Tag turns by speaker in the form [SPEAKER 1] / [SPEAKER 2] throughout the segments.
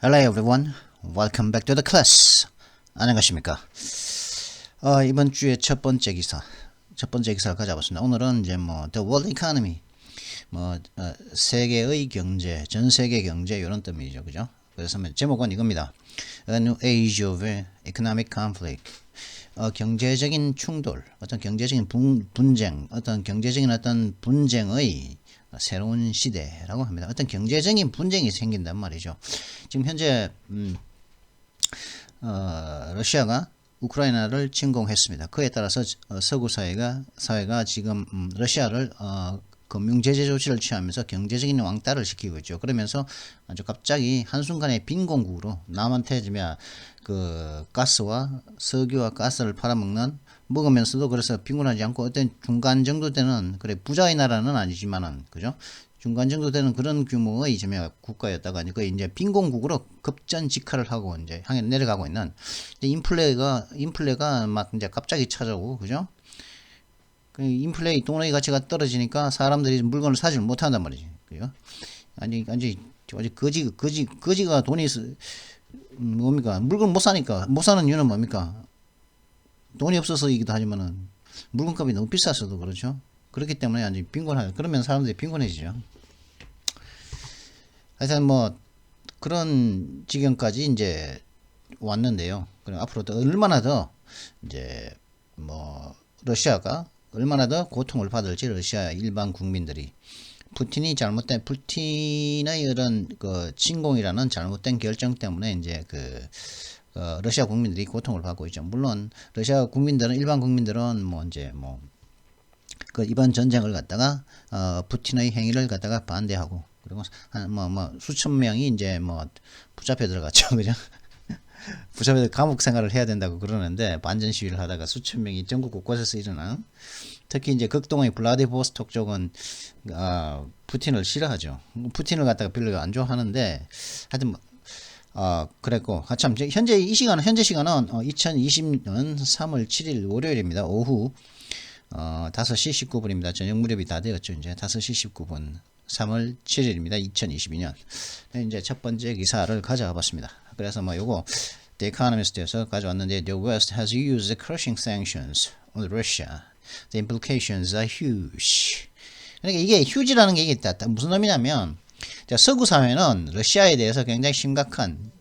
[SPEAKER 1] Hello everyone, welcome back to the class. 안녕하십니까? 이번 주에 첫 번째 기사를 가져왔습니다. 오늘은 이제 the world economy, 세계의 경제, 전 세계 경제 이런 뜻이죠, 그죠? 그래서 제목은 이겁니다. A new age of economic conflict. 경제적인 충돌, 어떤 경제적인 분쟁, 어떤 경제적인 어떤 분쟁의 새로운 시대라고 합니다. 어떤 경제적인 분쟁이 생긴단 말이죠. 지금 현재 러시아가 우크라이나를 침공했습니다. 그에 따라서 서구 사회가 지금 러시아를 금융 제재 조치를 취하면서 경제적인 왕따를 시키고 있죠. 그러면서 아주 갑자기 한순간에 빈공국으로 남한테 그 가스와 석유와 가스를 먹으면서도 그래서 빈곤하지 않고 어떤 중간 정도 되는, 그래 부자의 나라는 아니지만은, 그죠? 중간 정도 되는 그런 규모의 국가였다가 이제 빈공국으로 급전직하를 하고 이제 향해 내려가고 있는, 인플레가 막 이제 갑자기 찾아오고, 그죠? 인플레이 돈의 가치가 떨어지니까 사람들이 물건을 사지 못한단 말이지, 그죠? 아니 거지가 돈이 뭡니까? 물건 못 사는 이유는 뭡니까? 돈이 없어서이기도 하지만은 물건값이 너무 비쌌어도 그렇죠. 그렇기 때문에 아주 그러면 사람들이 빈곤해지죠. 하여튼 그런 지경까지 이제 왔는데요. 그럼 앞으로 또 얼마나 더 이제 러시아가 얼마나 더 고통을 받을지, 러시아 일반 국민들이 푸틴의 이런 침공이라는 잘못된 결정 때문에 이제 러시아 국민들이 고통을 받고 있죠. 물론 러시아 국민들은, 일반 국민들은 이번 전쟁을 갖다가 푸틴의 행위를 갖다가 반대하고, 그리고 수천 명이 이제 붙잡혀 들어갔죠, 그죠? 붙잡혀 감옥 생활을 해야 된다고 그러는데, 반전 시위를 하다가 수천 명이 전국 곳곳에서 일어난, 특히 이제 극동의 블라디보스톡 쪽은 푸틴을 싫어하죠. 푸틴을 갖다가 별로 안 좋아하는데, 하여튼 그랬고, 참 현재 시간은 2020년 3월 7일 월요일입니다. 오후 5시 19분입니다. 저녁 무렵이 다 되었죠. 이제 5시 19분 3월 7일입니다. 2022년. 이제 첫 번째 기사를 가져와 봤습니다. 그래서 요거 The Economist에서 가져왔는데, The West has used the crushing sanctions on Russia. The implications are huge. 그러니까 이게 huge라는 게 이게 무슨 의미냐면, 서구 사회는 러시아에 대해서 굉장히 심각한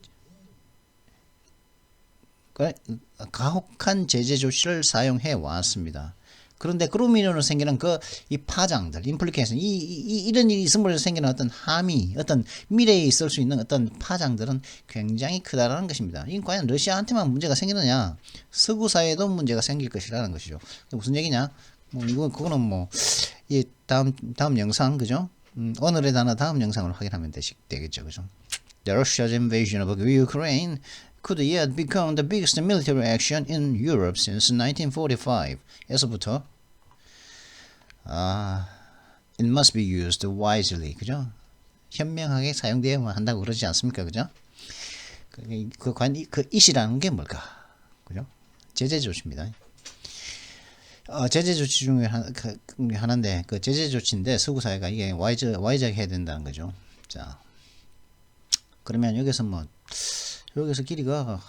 [SPEAKER 1] 가혹한 제재 조치를 사용해 왔습니다. 그런데 그로 인해서 생기는 이 파장들, 임플리케이션, 이런 일이 있음으로 생기는 어떤 함의, 어떤 미래에 있을 수 있는 어떤 파장들은 굉장히 크다라는 것입니다. 이 과연 러시아한테만 문제가 생기느냐? 서구 사회에도 문제가 생길 것이라는 것이죠. 무슨 얘기냐? 그거는 이 다음 영상, 그죠? 오늘의 단어 다음 영상을 확인하면 되겠죠, 그죠? The Russia's invasion of Ukraine could yet become the biggest military action in Europe since 1945. 에서부터 it must be used wisely, 그죠? 현명하게 사용되어야 한다고 그러지 않습니까, 그죠? it이라는 게 뭘까, 그죠? 제재 조치입니다. 제재 조치 중에 하나인데, 제재 조치인데 서구 사회가 이게 와이즈하게 해야 된다는 거죠. 자, 그러면 여기서 길이가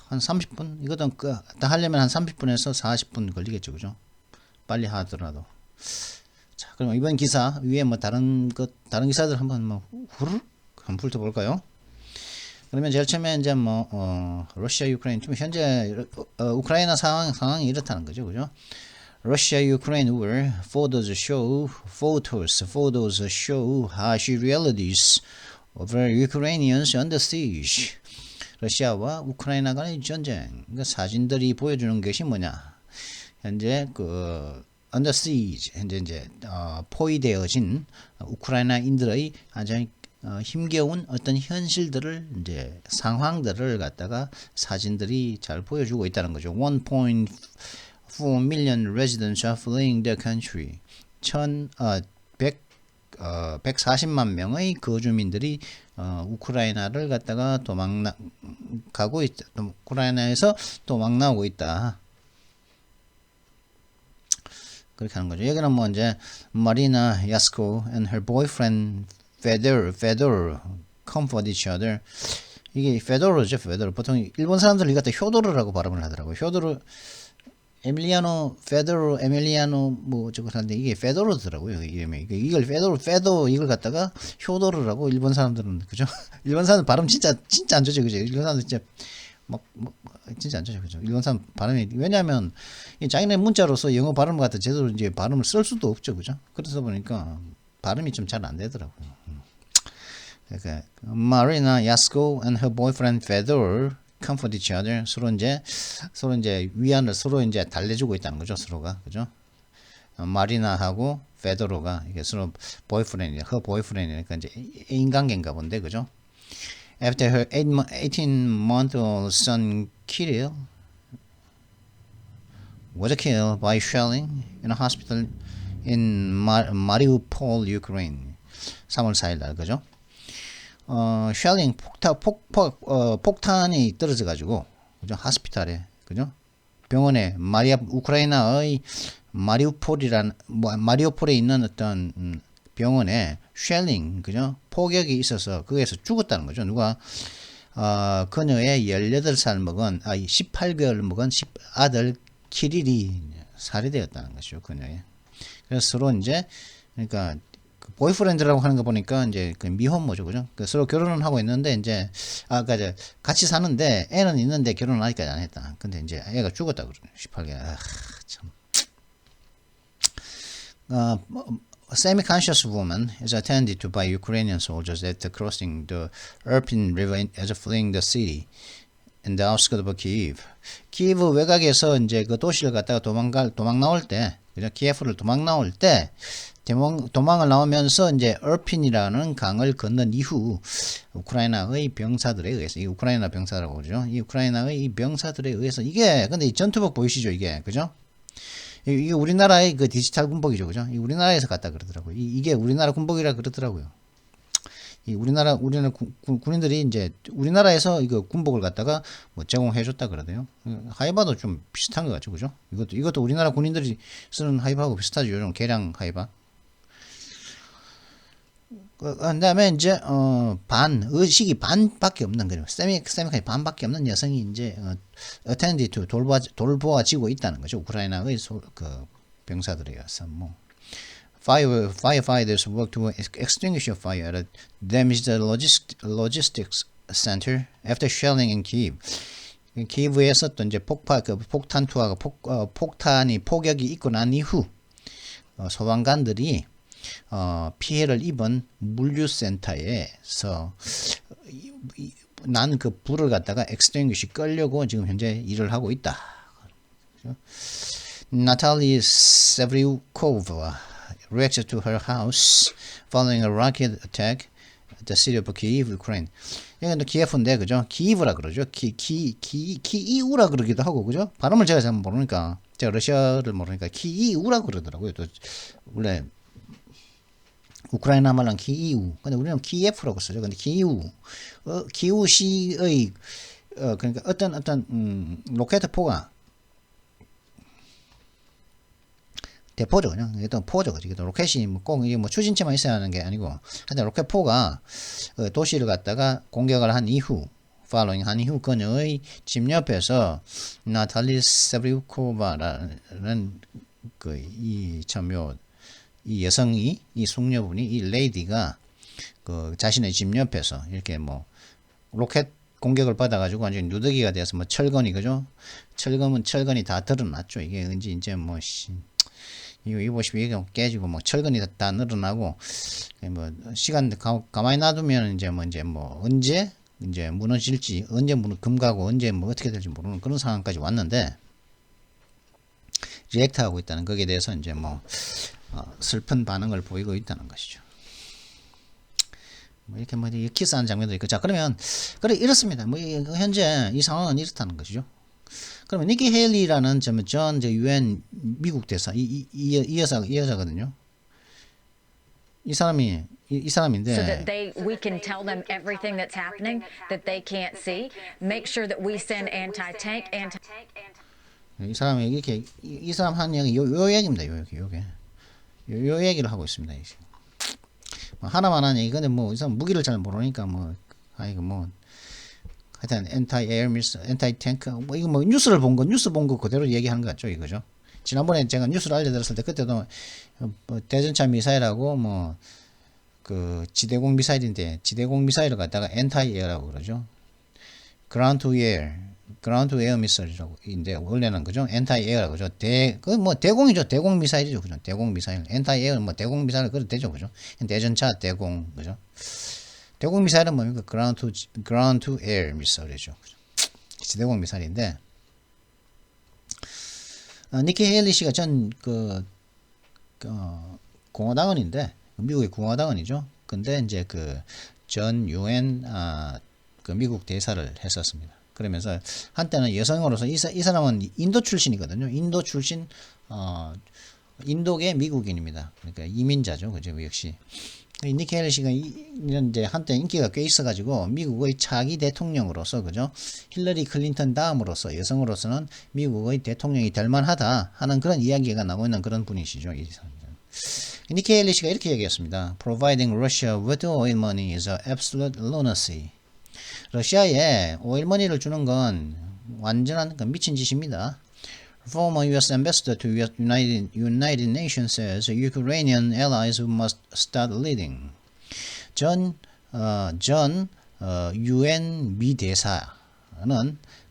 [SPEAKER 1] 한 30분? 이것도 다 하려면 한 30분에서 40분 걸리겠죠, 그죠? 빨리 하더라도. 자, 그럼 이번 기사 위에 다른 기사들 한번 후루룩 한번 훑어볼까요? 그러면 제일 처음에 이제 러시아 유크레인, 지금 현재 우크라이나 상황이 이렇다는 거죠, 그죠? Russia-Ukraine war photos show harsh realities of Ukrainians under siege. 러시아와 우크라이나 간의 전쟁. 사진들이 보여주는 것이 뭐냐? 현재 under siege, 현재 이제 포위되어진 우크라이나인들의 아주 힘겨운 어떤 현실들을, 이제 상황들을 갖다가 사진들이 잘 보여주고 있다는 거죠. 1.4 million residents are fleeing the country. 140만 명의 거주민들이 우크라이나를 갖다가 우크라이나에서 도망 나오고 있다. 그렇게 하는 거죠. 여기는 이제 Marina Yasko and her boyfriend Fedor comfort each other. 이게 페도로죠, 페도로. 보통 일본 사람들 이거 갖다 효도르라고 발음을 하더라고요. 효도르, 에밀리아노, 페도로, 에밀리아노 뭐 저거 하는데 이게 페도로더라고요. 이름이. 이걸 페도 이걸 갖다가 효도르라고 일본 사람들은 그죠? 일본 사람들 발음 진짜 안 좋죠, 그죠? 일본 사람들 진짜 진짜 안 좋죠, 그죠? 일본 사람 발음이 왜냐하면 이 자기네 문자로서 영어 발음 갖다 제대로 이제 발음을 쓸 수도 없죠, 그죠? 그러다 보니까 발음이 좀 잘 안 되더라고요. 그러니까 Marina, Yasko and her boyfriend Fedor comfort each other. 서로 이제 위안을 서로 이제 달래주고 있다는 거죠, 서로가. 그죠? 마리나하고 페도로가 이게 서로 her boyfriend이니까 이제 애인 관계인가 본데, 그죠? After her 18-month-old son Kirill was killed by shelling in a hospital in Mariupol, Ukraine. 3월 4일 날, 그죠? 쉘링 폭탄이 떨어져 가지고 그죠? 하스피탈에 그죠? 병원에 우크라이나의 마리우폴에 있는 어떤 병원에 쉘링 그죠? 폭격이 있어서 거기에서 죽었다는 거죠. 누가 그녀의 18살 먹은 18개월 먹은 아들 키릴이 살해되었다는 것이죠. 그녀의. 그래서 서로 이제 그러니까 보이프렌드라고 하는 거 보니까 이제 그 미혼모죠, 그죠? 서로 결혼은 하고 있는데 이제 그러니까 같이 사는데 애는 있는데 결혼은 아직까지 안 했다. 근데 이제 애가 죽었다 그러네. 18개. 참. Semi-conscious woman is attended to by Ukrainian soldiers at the crossing the Irpin River as fleeing the city in the outskirts of Kyiv. 키이브 외곽에서 이제 그 도시를 갔다가 도망 나올 때, 그죠? 키예프를 도망 나올 때. 도망을 나오면서 이제 얼핀이라는 강을 건넌 이후 우크라이나의 병사들에 의해서 이 우크라이나 병사라고 그러죠. 이 우크라이나의 이 병사들에 의해서 이게 근데 이 전투복 보이시죠 이게 그죠? 이게 우리나라의 그 디지털 군복이죠 그죠? 이 우리나라에서 갔다 그러더라고요. 이게 우리나라 군복이라 그러더라고요. 이 우리나라 군인들이 이제 우리나라에서 이거 군복을 갖다가 뭐 제공해줬다 그러대요. 하이바도 좀 비슷한 것 같죠, 그죠? 이것도 우리나라 군인들이 쓰는 하이바하고 비슷하죠, 좀 개량 하이바. 그다음에 이제 의식이 반밖에 없는 거죠. 세미카이 반밖에 없는 여성이 이제 attended to 돌보아지고 있다는 거죠. 우크라이나의 그 병사들에 의해서 뭐 firefighters work to extinguish a fire at a damaged logistics center after shelling in Kyiv. 키이브에서 또 이제 폭탄 투하가 폭격이 있고 난 이후 소방관들이 피해를 입은 물류센터에서 난 그 불을 갖다가 extinguish 끌려고 지금 현재 일을 하고 있다. Natalia Sevryukova reacted to her house following a rocket attack at the city of Kyiv, Ukraine. 여기는 키예프인데 그죠? 키이브라 그러죠. 키이우라 그러기도 하고 그죠? 발음을 제가 잘 모르니까 제가 러시아를 모르니까 키이우라 그러더라고요. 또 원래 우크라이나 말로는 키이우. 근데 우리는 키예프라고 쓰죠. 근데 키우시의 그러니까 어떤 로켓포가 대포죠, 그냥. 이게 또 포죠, 그죠. 로켓이 꼭 이게 뭐 추진체만 있어야 하는 게 아니고, 하여튼 로켓포가 도시를 갖다가 공격을 한 이후, following 한 이후 그녀의 집 옆에서 나탈리 세브리우코바라는 이 여성이, 이 숙녀분이, 이 레이디가 그 자신의 집 옆에서 이렇게 뭐 로켓 공격을 받아가지고 완전히 누더기가 돼서 뭐 철근이, 그죠? 철근이 다 드러났죠. 이게 이제 뭐 이거 보시면 이게 깨지고 뭐 철근이 다 늘어나고 뭐 시간 가만히 놔두면 이제 언제 이제 무너질지 언제 금가고 언제 뭐 어떻게 될지 모르는 그런 상황까지 왔는데 리액트하고 있다는 거기에 대해서 이제 뭐 슬픈 반응을 보이고 있다는 것이죠. 뭐 이렇게 뭐 키스하는 장면도 있고 자 그러면 그래 이렇습니다. 뭐 현재 이 상황은 이렇다는 것이죠. 그러면 니키 헤일리라는 전 유엔 미국 대사 이 여자거든요. 이 사람인데
[SPEAKER 2] So that we can tell them everything that's happening that they can't see. Make sure that we send anti-tank.
[SPEAKER 1] 이 사람이 이렇게 이 사람 한 얘기 요 얘기입니다. 요 얘기를 하고 있습니다. 하나만 한 얘기. 근데 뭐 이 사람 무기를 잘 모르니까 뭐 하여튼 anti-air missile, anti-tank 뭐 이거 뭐 뉴스 본 거 그대로 얘기하는 거 같죠, 이거죠. 지난번에 제가 뉴스를 알려드렸을 때 그때도 뭐 대전차 미사일하고 뭐 그 지대공 미사일인데 지대공 미사일을 갖다가 anti-air라고 그러죠. ground to air 미사일이라고 인데 원래는 그죠, anti-air라고 그죠. 그뭐 대공이죠, 대공 미사일이죠, 그죠. 대공 미사일, anti-air 뭐 대공 미사일 그래도 되죠, 그죠. 대전차 대공, 그죠. 대공 미사일은 뭡니까? ground to air 미사일이죠. 지대공 미사일인데 니키 헤일리 씨가 전 공화당원인데 미국의 공화당원이죠. 근데 이제 그 전 유엔 그 미국 대사를 했었습니다. 그러면서 한때는 여성으로서 이 사람은 인도 출신이거든요. 인도 출신 인도계 미국인입니다. 그러니까 이민자죠, 그죠, 역시. 니키 헤일리 씨가 이제 한때 인기가 꽤 있어가지고 미국의 차기 대통령으로서, 그죠, 힐러리 클린턴 다음으로서 여성으로서는 미국의 대통령이 될 만하다 하는 그런 이야기가 나오고 있는 그런 분이시죠. 니키 헤일리 씨가 이렇게 얘기했습니다. Providing Russia with oil money is absolute lunacy. 러시아에 오일머니를 주는 건 완전한 미친 짓입니다. Former U.S. Ambassador to United Nations says Ukrainian allies must start leading. UN 미 대사는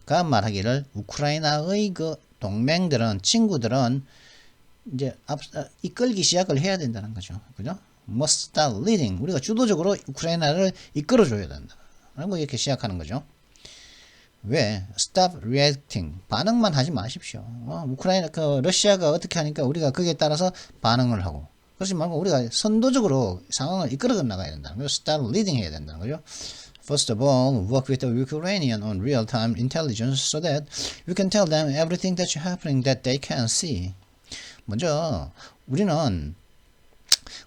[SPEAKER 1] 말하기를 우크라이나의 그 동맹들은, 친구들은 이제 이끌기 시작을 해야 된다는 거죠. 그죠? Must start leading. 우리가 주도적으로 우크라이나를 이끌어줘야 된다. 라고 이렇게 시작하는 거죠. 왜? Stop reacting. 반응만 하지 마십시오. 우크라이나, 러시아가 어떻게 하니까 우리가 거기에 따라서 반응을 하고. 그렇지 말고 우리가 선도적으로 상황을 이끌어 나가야 된다는 거죠. Start leading 해야 된다는 거죠. First of all, work with the Ukrainian on real-time intelligence so that you can tell them everything that's happening that they can see. 먼저 우리는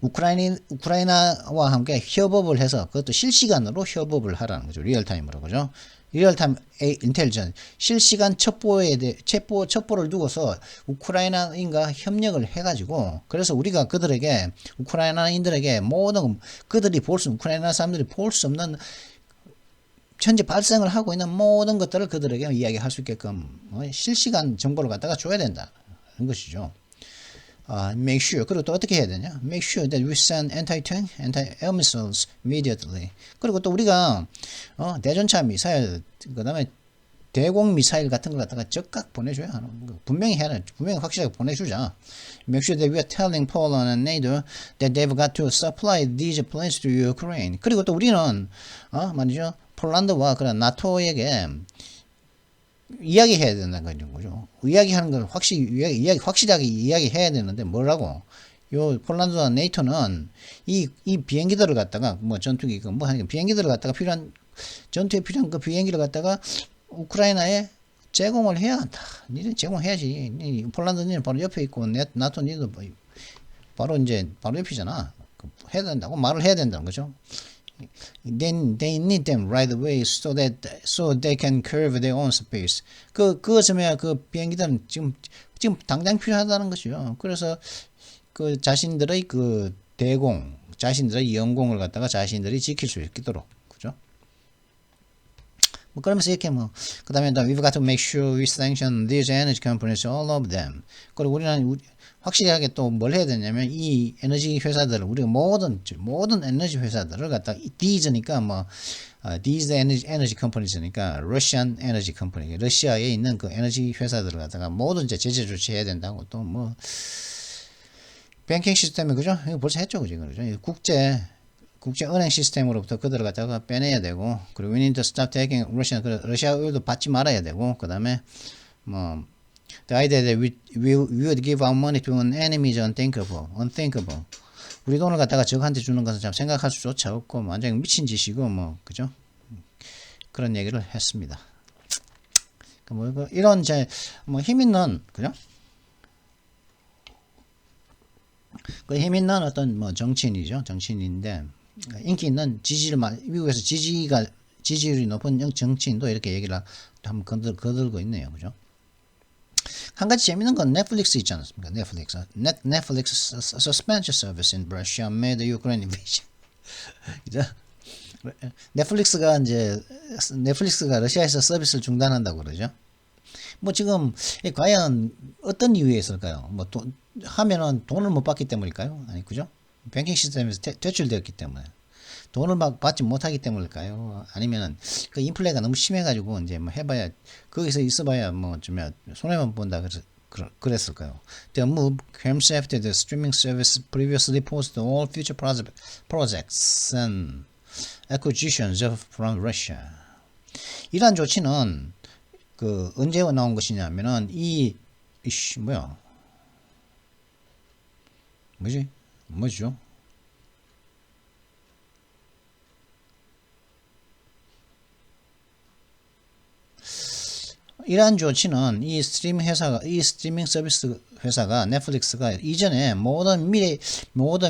[SPEAKER 1] 우크라이나와 함께 협업을 해서 그것도 실시간으로 협업을 하라는 거죠. 리얼타임으로, 그죠? 리얼타임 인텔리전스, 실시간 첩보를 두고서 우크라이나인과 협력을 해가지고, 그래서 우리가 그들에게, 우크라이나인들에게 모든 그들이 우크라이나 사람들이 볼 수 없는 현재 발생을 하고 있는 모든 것들을 그들에게 이야기할 수 있게끔 실시간 정보를 갖다가 줘야 된다는 것이죠. Make sure. 그리고 또 어떻게 해야 되냐? Make sure that we send anti-tank, anti-air missiles immediately. 그리고 또 우리가 대전차 미사일, 그다음에 대공 미사일 같은 걸 갖다가 즉각 보내줘야 하는 거. 분명히 확실하게 보내주자. Make sure that we are telling Poland and NATO that they've got to supply these planes to Ukraine. 그리고 또 우리는 말이죠, 폴란드와 그런 나토에게 이야기해야 된다는 거죠. 이야기하는 걸 확실하게 이야기해야 되는데 뭐라고? 요 폴란드와 네이토는 이 비행기들을 갖다가 전투기 비행기들을 갖다가 전투에 필요한 그 비행기를 갖다가 우크라이나에 제공을 해야 한다. 니는 제공해야지. 폴란드는 바로 옆에 있고 나토 니도 바로 옆이잖아. 해야 된다고 말을 해야 된다는 거죠. Then they need them right away so they can curve their own space. 그 점에 그 비행기들은 지금 당장 필요하다는 것이요. 그래서 그 자신들의 그 자신들의 영공을 갖다가 자신들이 지킬 수 있도록, 그죠? 그러면서 이렇게 그다음에 we've got to make sure we sanction these energy companies, all of them. 그리고 우리는 확실하게 또 뭘 해야 되냐면 이 에너지 회사들을 우리가 모든 에너지 회사들을 갖다 D즈니까 These energy companies니까 Russian energy company, 러시아에 있는 그 에너지 회사들을 갖다가 모두 이제 제재 조치해야 된다고. 또 뱅킹 시스템이, 그죠? 이거 벌써 했죠, 그죠? 국제 은행 시스템으로부터 그들을 갖다가 빼내야 되고, 그리고 we need to stop taking 러시아 오일도 받지 말아야 되고, 그다음에 the idea that we would give our money to an enemy is unthinkable. 우리 돈을 갖다가 적한테 주는 것은 참 생각할 수조차 없고 완전히 미친 짓이고 그죠? 그런 얘기를 했습니다. 이런 힘 있는, 그죠? 그 힘 있는 어떤 정치인이죠. 정치인인데 인기 있는 미국에서 지지율이 높은 정치인도 이렇게 얘기를 한번 거들고 있네요, 그죠? 한 가지 재밌는 건 넷플릭스 있지 않습니까? 넷플릭스 suspension service in Russia made the Ukraine invasion. 그죠? 넷플릭스가 이제 넷플릭스가 러시아에서 서비스를 중단한다고 그러죠. 뭐 지금 과연 어떤 이유에 있을까요? 뭐 하면은 돈을 못 받기 때문일까요? 아니 그죠? 뱅킹 시스템에서 퇴출되었기 때문에 돈을 막 받지 못하기 때문일까요? 아니면은 그 인플레가 너무 심해가지고 이제 뭐 해봐야 거기서 있어봐야 뭐 좀 손해만 본다 그랬을까요? The move comes after the streaming service previously posted all future projects and acquisitions from Russia. 이러한 조치는 그 언제 나온 것이냐면은 뭐죠? 이러한 조치는 이 스트리밍 서비스 회사가 넷플릭스가 이전에 모든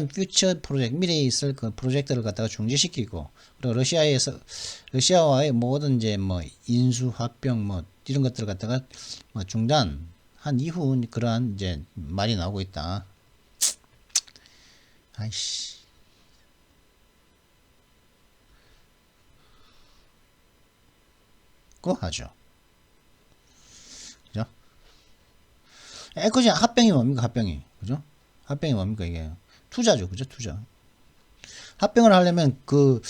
[SPEAKER 1] 퓨처 프로젝트 미래에 있을 그 프로젝트를 갖다가 중지시키고 그리고 러시아와의 모든 이제 뭐 인수 합병 뭐 이런 것들을 갖다가 뭐 중단한 이후 그러한 이제 말이 나오고 있다. 아이씨. 그거 하죠. 그죠? 에코지 합병이 뭡니까? 합병이. 그죠? 합병이 뭡니까? 이게 투자죠. 그죠? 투자. 합병을 하려면 그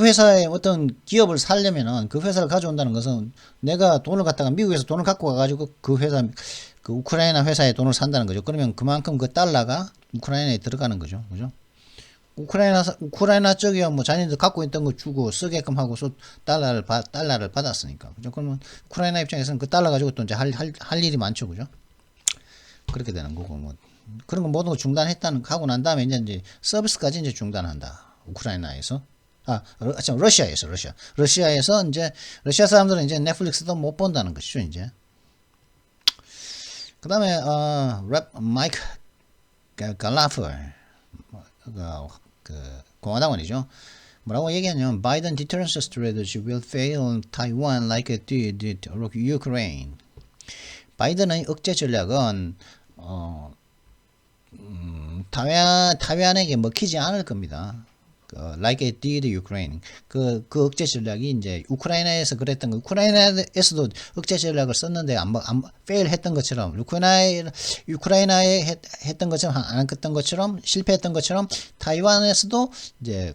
[SPEAKER 1] 회사의 어떤 기업을 살려면은 그 회사를 가져온다는 것은 내가 돈을 갖다가 미국에서 돈을 갖고 와가지고 그 회사, 그 우크라이나 회사의 돈을 산다는 거죠. 그러면 그만큼 그 달러가 우크라이나에 들어가는 거죠. 그죠? 우크라이나 쪽이야 뭐 자기들 갖고 있던 거 주고 쓰게끔 하고 달러를 받았으니까. 그죠? 그러면 우크라이나 입장에서는 그 달러 가지고 또 이제 할 일이 많죠. 그죠? 그렇게 되는 거고 뭐. 그런 거 모든 거 하고 난 다음에 이제 서비스까지 이제 중단한다. 우크라이나에서. 러시아에서 이제 러시아 사람들은 이제 넷플릭스도 못 본다는 것이죠, 이제. 그다음에 마이크 갈라프 그 공화당원이죠. 뭐라고 얘기하냐면 Biden deterrence strategy will fail on Taiwan like it did Ukraine. 바이든의 억제 전략은 타이완에게 먹히지 않을 겁니다. Like it did Ukraine. 그 억제 전략이 이제 우크라이나에서 그랬던 거, 우크라이나에서도 억제 전략을 썼는데 fail 했던 것처럼, 우크라이나에 했던 것처럼, 안 했던 것처럼, 실패했던 것처럼, 타이완에서도 이제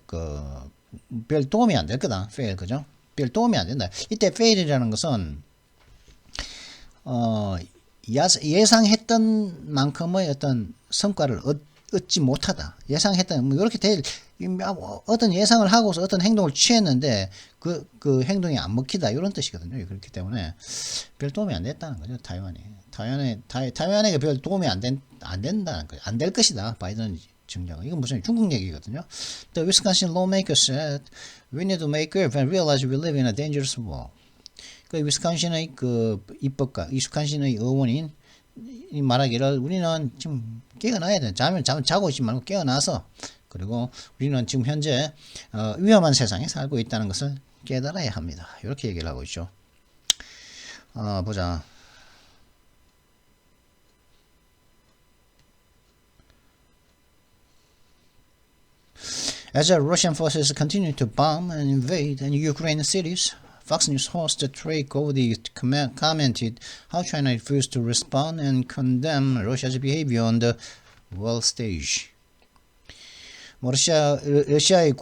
[SPEAKER 1] 별 도움이 안 될 거다. fail, 그죠? 별 도움이 안 된다. 이때 fail이라는 것은, 예상했던 만큼의 어떤 성과를 얻지 못하다. 예상했던, 뭐, 이렇게 어떤 예상을 하고서 어떤 행동을 취했는데, 그 행동이 안 먹히다. 이런 뜻이거든요. 그렇기 때문에, 별 도움이 안 됐다는 거죠. 타이완에게 별 도움이 안 된다는 거죠. 안 될 것이다. 바이든 정략은. 이건 무슨 중국 얘기거든요. The Wisconsin lawmaker said, we need to make up and realize we live in a dangerous world. 그 위스콘신의 입법가, 위스콘신의 의원인 말하기를 우리는 지금 깨어나야 돼. 잠 자고 있지 말고 깨어나서 그리고 우리는 지금 현재 위험한 세상에 살고 있다는 것을 깨달아야 합니다. 이렇게 얘기를 하고 있죠. 보자. As Russian forces continue to bomb and invade Ukrainian cities, Fox News host Trey Gowdy commented how China refused to respond and condemn Russia's behavior on the world stage. 러시아의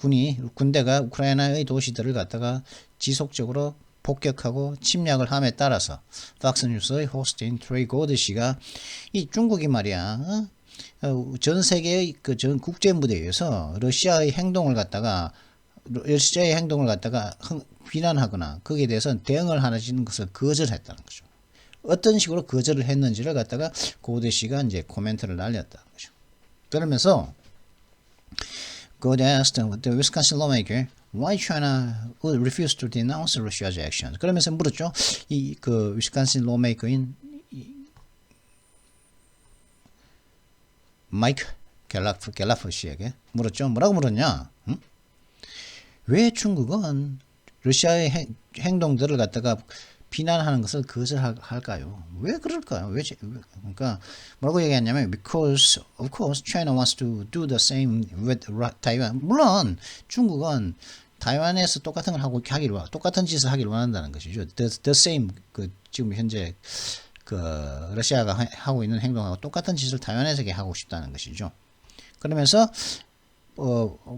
[SPEAKER 1] 군대가 우크라이나의 도시들을 갖다가 지속적으로 폭격하고 침략을 함에 따라서 팍스뉴스의 호스트인 트레이 고드 씨가 이 중국이 말이야 전 세계의 전 국제 무대에서 러시아의 행동을 갖다가 비난하거나 거기에 대해서 대응을 하는 것을 거절했다는 거죠. 어떤 식으로 거절을 했는지를 갖다가 고드 씨가 이제 코멘트를 날렸다는 거죠. 그러면서 God asked the Wisconsin lawmaker why China would refuse to denounce Russia's actions. 그러면서 물었죠. 그 위스콘신 lawmaker인 마이크 갤라프 씨에게 물었죠. 뭐라고 물었냐? 응? 왜 중국은 러시아의 행동들을 갖다가 비난하는 것을 거절할까요? 왜 그럴까요? 그러니까 뭐라고 얘기했냐면 because of course China wants to do the same with Taiwan. 물론 중국은 타이완에서 똑같은 걸 똑같은 짓을 하기를 원한다는 것이죠. The same 지금 현재 러시아가 하고 있는 행동하고 똑같은 짓을 타이완에서 하고 싶다는 것이죠. 그러면서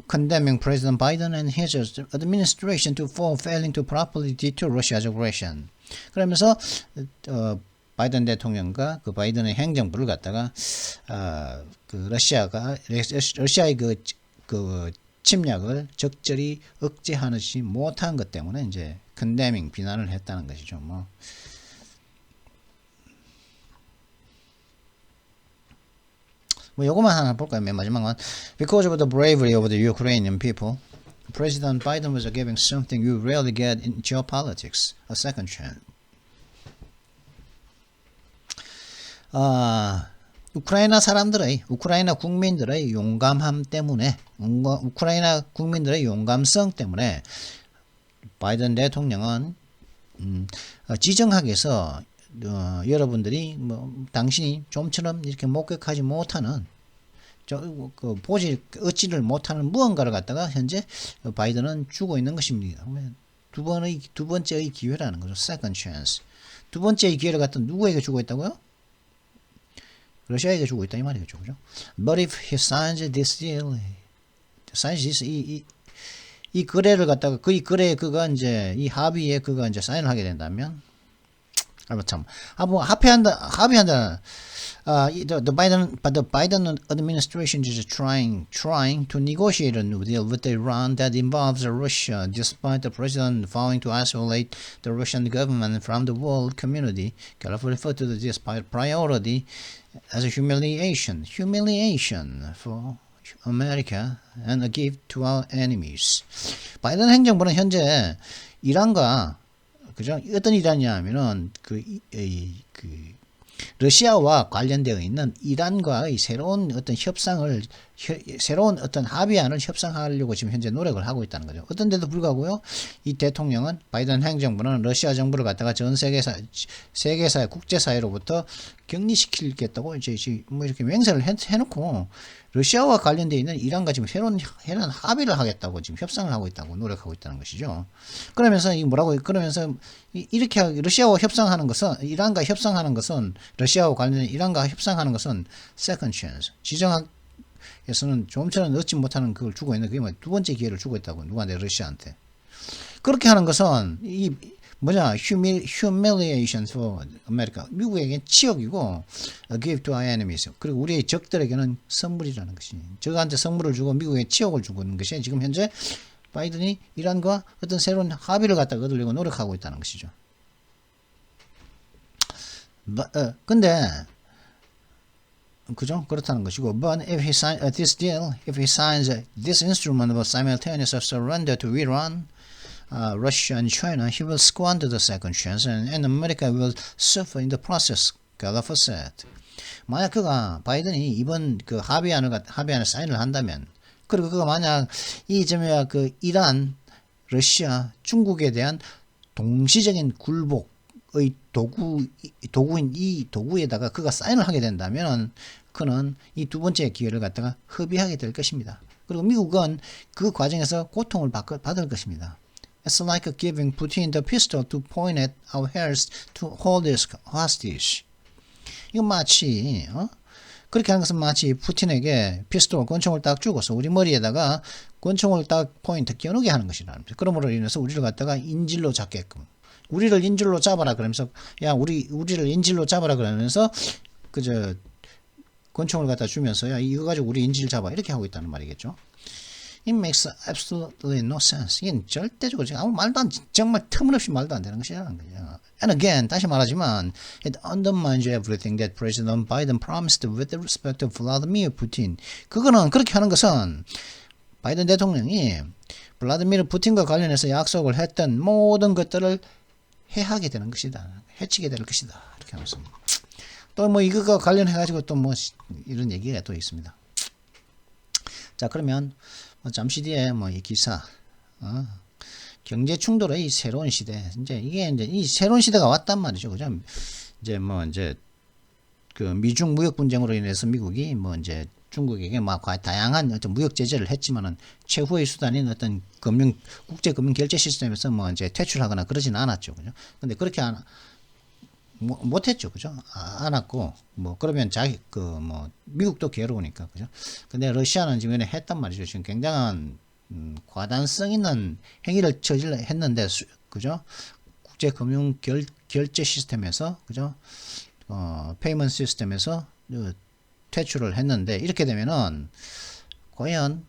[SPEAKER 1] condemning President Biden and his administration for failing to properly deter Russia's aggression. 그러면서 바이든 대통령과 바이든의 행정부를 갖다가 러시아의 그 침략을 적절히 억제하지 못한 것 때문에 이제 condemning 비난을 했다는 것이죠. 요거만 하나 볼까요? 맨 마지막만. Because of the bravery of the Ukrainian people, President Biden was giving something you rarely get in geopolitics, a second chance. 우크라이나 국민들의 용감함 때문에, 우크라이나 국민들의 용감성 때문에 바이든 대통령은 지정학에서 여러분들이 당신이 좀처럼 이렇게 목격하지 못하는 보지 얻지를 못하는 무언가를 갖다가 현재 바이든은 주고 있는 것입니다. 두 번째의 기회라는 거죠. Second chance. 두 번째의 기회를 갖다 누구에게 주고 있다고요? 러시아에게 주고 있다 이 말이겠죠, 그죠? But if he signs this deal, 이 거래를 갖다가 이 거래에 이 합의에 이제 사인을 하게 된다면. 합의한다. The Biden administration is trying to negotiate a new deal with Iran that involves Russia, despite the president vowing to isolate the Russian government from the world community. Carefully referred to this priority as a humiliation for America and a gift to our enemies. 바이든 행정부는 현재 이란과 그죠? 어떤 이란이냐면은 러시아와 관련되어 있는 이란과의 새로운 어떤 합의안을 협상하려고 지금 현재 노력을 하고 있다는 거죠. 어떤 데도 불구하고요, 이 대통령은 바이든 행정부는 러시아 정부를 갖다가 전 세계사회, 국제사회로부터 격리시키겠다고 이제 이렇게 맹세를 해놓고 러시아와 관련되어 있는 이란과 지금 새로운 합의를 하겠다고 지금 협상을 하고 있다고 노력하고 있다는 것이죠. 그러면서 이렇게 러시아와 협상하는 것은 러시아와 관련된 이란과 협상하는 것은 second chance. 지정학에서는 좀처럼 얻지 못하는 그걸 주고 있는 그게 두 번째 기회를 주고 있다고 누구한테 러시아한테. 그렇게 하는 것은 humiliation for America. 미국에게는 치욕이고 a gift to our enemies. 그리고 우리의 적들에게는 선물이라는 것이. 적한테 선물을 주고 미국에 치욕을 주고 있는 것이 지금 현재 바이든이 이란과 어떤 새로운 합의를 갖다가 얻으려고 노력하고 있다는 것이죠. 근데 그죠? 그렇다는 것이고, but if he signs this instrument of simultaneous surrender to Iran, Russia and China, he will squander the second chance, and America will suffer in the process. Gallagher said. 만약 바이든이 이번 합의안을 사인을 한다면, 그리고 만약 이란, 러시아, 중국에 대한 동시적인 굴복의 도구인 이 도구에다가 사인을 하게 된다면, 그는 이 두 번째 기회를 갖다가 허비하게 될 것입니다. 그리고 미국은 그 과정에서 고통을 받을 것입니다. It's like giving Putin the pistol to point at our heads to hold us hostage. 이건 마치 그렇게 하는 것은 마치 푸틴에게 권총을 딱 주고서 우리 머리에다가 권총을 딱 포인트 끼워놓게 하는 것이라는 거죠. 그러므로 인해서 우리를 갖다가 인질로 잡게끔, 우리를 인질로 잡아라 그러면서 우리를 인질로 잡아라 그러면서 권총을 갖다 주면서 이거 가지고 우리 인질 잡아 이렇게 하고 있다는 말이겠죠. It makes absolutely no sense. 이건 절대적으로 정말 터무니없이 말도 안 되는 것이라는 거죠. And again, 다시 말하지만, it undermines everything that President Biden promised with respect to Vladimir Putin. 그렇게 하는 것은 바이든 대통령이 블라디미르 푸틴과 관련해서 약속을 했던 모든 것들을 해하게 되는 것이다. 해치게 될 것이다. 이렇게 하면서. 또 이거가 관련해가지고 또 이런 얘기가 또 있습니다. 자, 그러면 잠시 뒤에 이 기사, 경제 충돌의 새로운 시대. 이게 이 새로운 시대가 왔단 말이죠. 그죠? 미중 무역 분쟁으로 인해서 미국이 중국에게 막 다양한 어떤 무역 제재를 했지만은 최후의 수단인 어떤 국제 금융 결제 시스템에서 뭐 이제 퇴출하거나 그러지는 않았죠, 그죠? 근데 그렇게 못했죠, 그죠? 않았고 뭐 그러면 미국도 괴로우니까, 그죠? 근데 러시아는 지금 했단 말이죠. 지금 굉장한 과단성 있는 행위를 했는데, 그죠? 국제 금융 결제 시스템에서, 그죠? 페이먼트 시스템에서 퇴출을 했는데, 이렇게 되면은 과연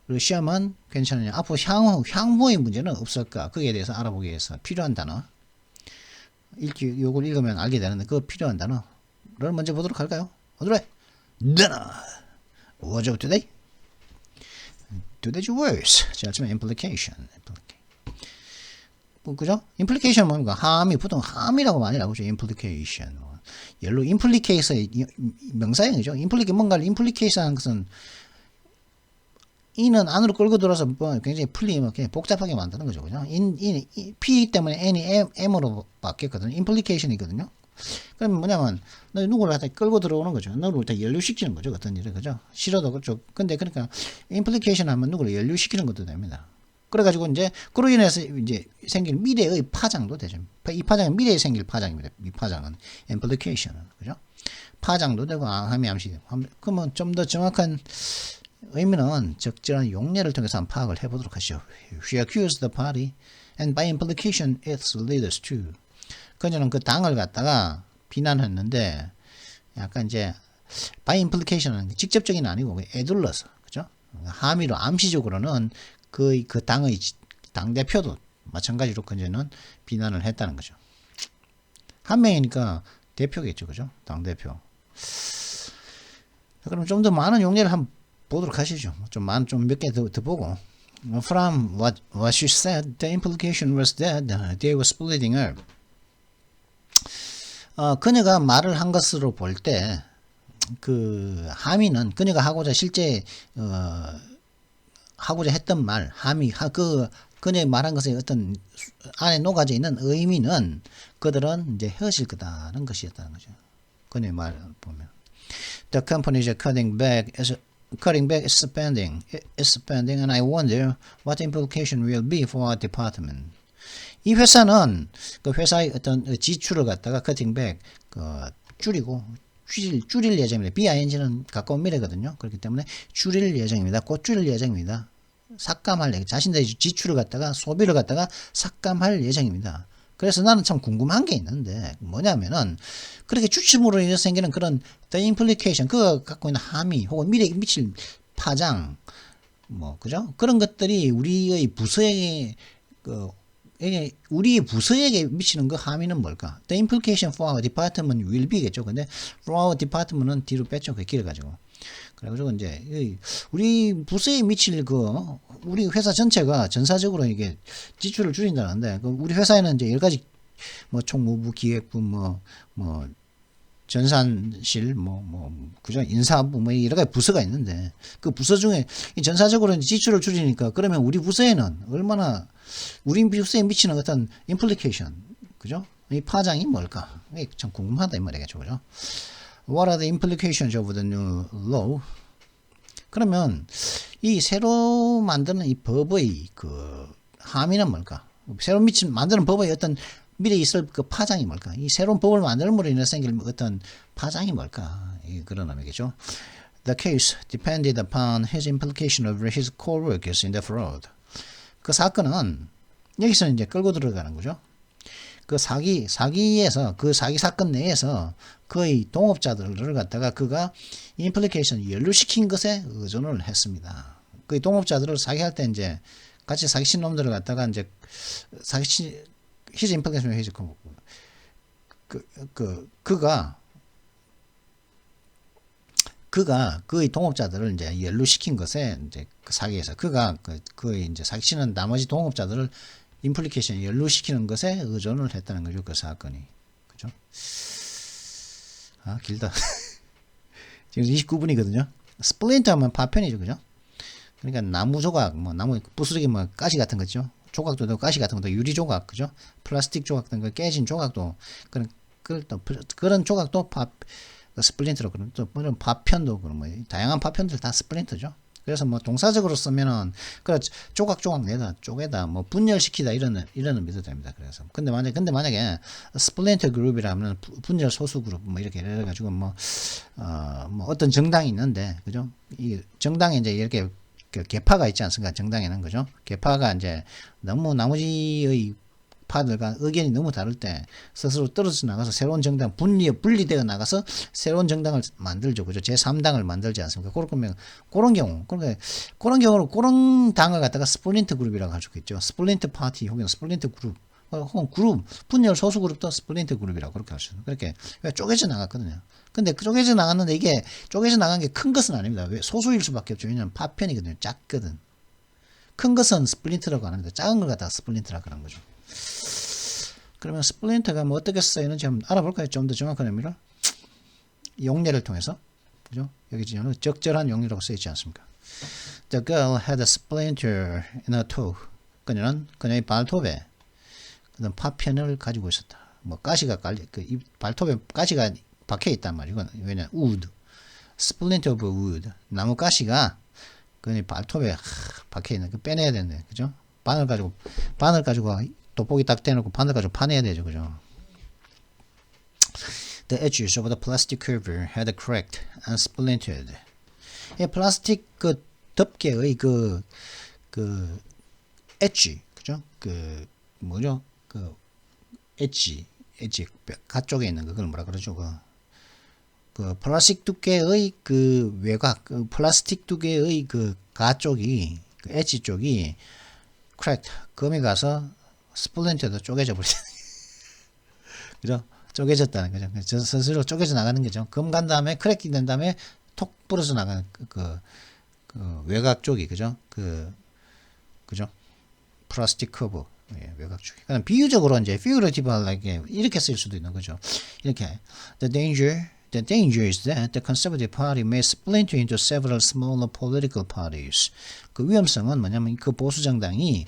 [SPEAKER 1] 러시아만 괜찮으냐? 앞으로 향후의 문제는 없을까? 거기에 대해서 알아보기 위해서 필요한 단어, 요걸 읽으면 알게 되는데, 그 필요한 단어를 먼저 보도록 할까요? 오늘의 단어 What's up today? Today's words. 자, 처음에 implication. 그죠? implication 뭔가 보통 함이라고 많이 나오죠. implication. 예로 implicate의 명사형이죠. 뭔가를 implicate 하는 것은 이는 안으로 끌고 들어서 뭐 굉장히 풀리면 그냥 복잡하게 만드는 거죠. 그죠? P 때문에 N이 M으로 바뀌었거든요. implication이거든요. 그럼 뭐냐면, 누구를 갖다 끌고 들어오는 거죠. 누구를 다 연루시키는 거죠. 어떤 일을, 그죠? 싫어도 그렇죠. 근데 그러니까, implication 하면 누구를 연루시키는 것도 됩니다. 그래가지고 그로 인해서 생길 미래의 파장도 되죠. 이 파장은 미래에 생길 파장입니다. 이 파장은. implication은. 그죠? 파장도 되고, 함시 되고. 그러면 좀 더 정확한 의미는 적절한 용례를 통해서 한번 파악을 해보도록 하시죠. She accused the party and by implication its leaders too. 그녀는 그 당을 갖다가 비난했는데 약간 by implication은 직접적인 아니고 애둘러서, 그죠? 함의로 암시적으로는 그 당의 당 대표도 마찬가지로 그녀는 비난을 했다는 거죠. 한 명이니까 대표겠죠, 그죠? 당 대표. 그럼 좀 더 많은 용례를 한번 보도록 하시죠. 좀 몇 개 더 보고. From what she said, the implication was that they were splitting her. 그녀가 말을 한 것으로 볼 때, 함의는 그녀가 실제, 하고자 했던 말, 그녀의 말한 것에 어떤 안에 녹아져 있는 의미는 그들은 이제 헤어질 거다는 것이었다는 거죠. 그녀의 말을 보면. The company is cutting back its spending, and I wonder what the implication will be for our department. 이 회사는 그 회사의 어떤 지출을 갖다가 cutting 줄일 예정입니다. BING는 가까운 미래거든요. 그렇기 때문에 줄일 예정입니다. 곧 줄일 예정입니다. 자신들의 지출을 갖다가 소비를 갖다가 삭감할 예정입니다. 그래서 나는 참 궁금한 게 있는데 뭐냐면은 그렇게 추침으로 인해서 생기는 그런 the implication, 그가 갖고 있는 함의 혹은 미래에 미칠 파장, 그죠? 그런 것들이 우리의 부서에게 미치는 그 함의는 뭘까? The implication for our department will be겠죠. 근데 for our department은 뒤로 뺐죠. 그 길어가지고. 그래가지고 우리 부서에 미칠 우리 회사 전체가 전사적으로 이게 지출을 줄인다는데, 우리 회사에는 여러 가지, 총무부, 기획부, 전산실, 그죠? 인사부, 여러 가지 부서가 있는데, 그 부서 중에 전사적으로 지출을 줄이니까, 그러면 우리 부서에는 우리 부서에 미치는 어떤 implication, 그죠? 이 파장이 뭘까? 이게 참 궁금하다, 이 말이겠죠, 그죠? What are the implications of the new law? 그러면 이 새로 만드는 이 법의 함의는 뭘까? 새로 만드는 법의 어떤 미래에 있을 그 파장이 뭘까? 이 새로운 법을 만들므로 인해서 생길 어떤 파장이 뭘까? 그런 의미겠죠. The case depended upon his implication of his co-workers in the fraud. 그 사건은 여기서 끌고 들어가는 거죠. 그 사기에서, 그 사기 사건 내에서 그의 동업자들을 갖다가 그가 임플리케이션 연루시킨 것에 의존을 했습니다. 그 동업자들을 사기할 때 같이 사기친 놈들을 갖다가 his implication, 그가 그의 동업자들을 연루시킨 것에 그 사기에서 그의 사기치는 나머지 동업자들을 임플리케이션 연루시키는 것에 의존을 했다는 거죠. 그 사건이. 그죠? 길다. 지금 29분이거든요. 스플린트 하면 파편이죠. 그죠? 그러니까 나무 조각, 나무 부스러기, 가시 같은 거죠. 조각도 되고 가시 같은 것도 유리 조각, 그죠? 플라스틱 조각 같은 거 깨진 조각도 그런 조각도 스플린트로 그런 또 물론 파편도 그런 뭐 다양한 파편들 다 스플린트죠. 그래서 뭐 동사적으로 쓰면은 그 조각조각 내다 쪼개다 뭐 분열시키다 이런 의미도 됩니다. 그래서 근데 만약에 스플린트 그룹이라면 분열 소수 그룹 뭐 이렇게 이래 가지고 뭐 어떤 정당이 있는데 그죠? 이 정당에 이제 이렇게 그 계파가 있지 않습니까? 정당에는 그죠? 계파가 이제 너무 나머지의 파들과 의견이 너무 다를 때 스스로 떨어져 나가서 새로운 정당 분리되어 나가서 새로운 정당을 만들죠. 그죠? 제3당을 만들지 않습니까? 그런 경우로 그런 당을 갖다가 스플린트 그룹이라고 할 수 있죠. 스플린트 파티 혹은 스플린트 그룹 혹은 그룹 분열 소수 그룹도 스플린트 그룹이라고 그렇게 할 수 있어요. 그렇게 쪼개져 나갔거든요. 근데 쪼개져 나갔는데 이게 쪼개져 나간 게 큰 것은 아닙니다. 왜 소수일 수밖에 없죠. 왜냐하면 파편이거든요. 작거든. 큰 것은 스플린트라고 안 합니다. 작은 걸 갖다가 스플린트라고 하는 거죠. 그러면 스플린트가 뭐 어떻게 쓰이는지 한번 알아볼까요? 좀 더 정확한 의미를 용례를 통해서 그죠? 여기 지금 적절한 용례라고 쓰이지 않습니까? The girl had a splinter in her toe. 그녀의 발톱에 그런 파편을 가지고 있었다. 뭐 가시가 이 발톱에 가시가 박혀 있단 말이고 왜냐 wood, splinter of wood 나무 가시가 그녀의 발톱에 박혀 있는 그 빼내야 되는데 그죠? 바늘 가지고 돋보기 딱 떼놓고 바늘 가지고 파내야 되죠, 그죠? The edges of the plastic cover had cracked and splintered. 이 플라스틱 그 덮개의 그 엣지, 그죠? 뭐죠? 엣지 가쪽에 있는 그걸 뭐라 그러죠? 그 플라스틱 두께의 그 외곽, 플라스틱 두께의 그 가쪽이, 그 엣지 쪽이 cracked, 금이 가서 스플린트도 쪼개져 버리죠. 그죠? 쪼개졌다는 거죠. 스스로 쪼개져 나가는 거죠. 금 간 다음에 크래킹 된 다음에 톡 부러져 나가는 그 외곽 쪽이 그죠? 그죠? 플라스틱 커브 외곽 쪽이. 그럼 비유적으로 이제 figurative 이렇게 쓸 수도 있는 거죠. 이렇게 the danger is that the Conservative Party may splinter into several smaller political parties. 그 위험성은 뭐냐면 그 보수 정당이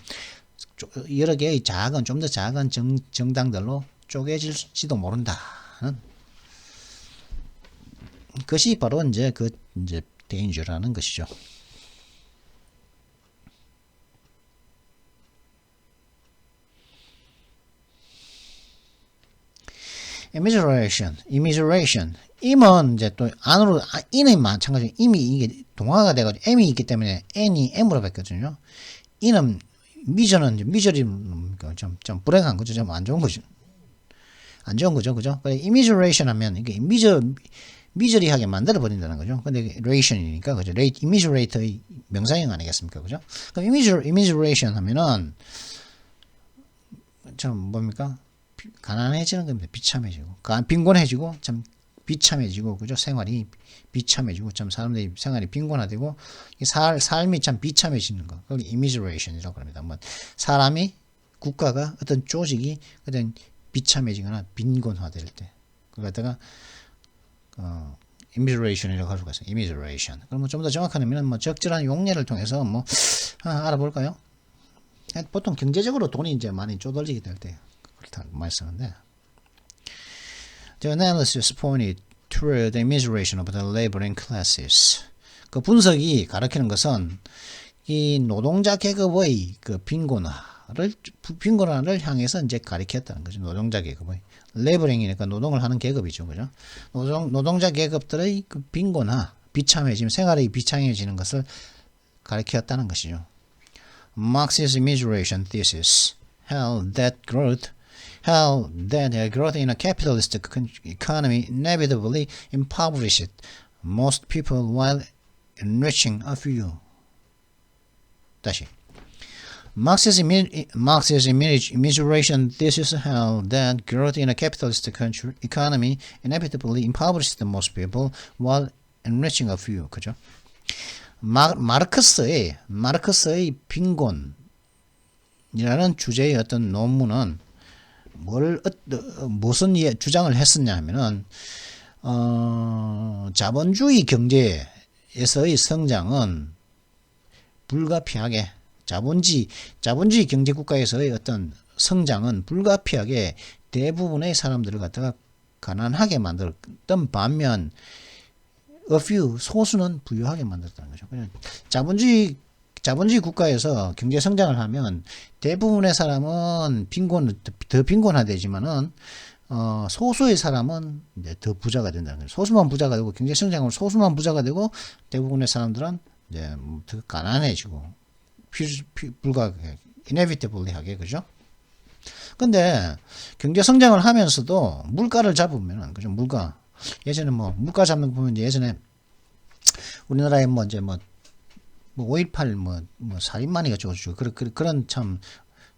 [SPEAKER 1] 여러 개의 좀 더 작은 정당들로 쪼개질지도 모른다는 것이 바로 이제 danger라는 것이죠. immiseration. im은 이제 또 안으로 in은 마찬가지로 im이 이게 동화가 돼가지고 m이 있기 때문에 n이 m으로 바뀌었거든요. in은 미저리 좀 불행한 거죠. 좀 안 좋은 거죠. 안 좋은 거죠. 그죠? immiseration 하면 이게 미저리하게 만들어 버린다는 거죠. 근데 ration이니까 그죠? immiserate의 명사형 아니겠습니까? 그죠? 그럼 immiseration 하면은 참 뭡니까? 가난해지는 겁니다. 비참해지고 빈곤해지고 참 비참해지고 그죠? 생활이 비참해지고 참 사람들이 생활이 빈곤화되고 삶이 참 비참해지는 거. 그걸 immiseration이라고 합니다. 뭐 사람이 국가가 어떤 조직이 어떤 비참해지거나 빈곤화될 때 그걸 갖다가 immiseration이라고 할 수가 있어요. immiseration. 그러면 좀 더 정확한 의미는 뭐 적절한 용례를 통해서 뭐 알아볼까요? 보통 경제적으로 돈이 이제 많이 쪼들리게 될 때 그렇다고 많이 쓰는데 The analysis pointed toward the immiseration of the laboring classes. 그 분석이 가리키는 것은 이 노동자 계급의 그 빈곤화를 향해서 이제 가리켰다는 거죠. 노동자 계급의 레버링이니까 노동을 하는 계급이죠, 그죠? 노동자 계급들의 그 빈곤화, 비참해짐, 생활이 비참해지는 것을 가리켰다는 것이죠. Marx's immiseration thesis held that growth in a capitalist economy inevitably impoverished most people while enriching a few. 다시. Marx's immiseration thesis held that growth in a capitalist economy inevitably impoverished most people while enriching a few. 그죠? 마르크스의 빈곤이라는 주제의 어떤 논문은 무슨 주장을 했었냐 하면은 자본주의 경제에서의 성장은 불가피하게 자본주의 경제 국가에서의 어떤 성장은 불가피하게 대부분의 사람들을 갖다가 가난하게 만들었던 반면 a few 소수는 부유하게 만들었다는 거죠. 그냥 자본주의 국가에서 경제 성장을 하면 대부분의 사람은 더 빈곤하되지만은 소수의 사람은 이제 더 부자가 된다는 거죠. 소수만 부자가 되고 경제 성장으로 소수만 부자가 되고 대부분의 사람들은 이제 더 가난해지고 불가하게 inevitably하게 그죠? 근데 경제 성장을 하면서도 물가를 잡으면은 그죠? 예전에 물가 잡는 거 보면 이제 예전에 우리나라에 이제 5.18 살인마니 어쩌고저쩌고 그런 참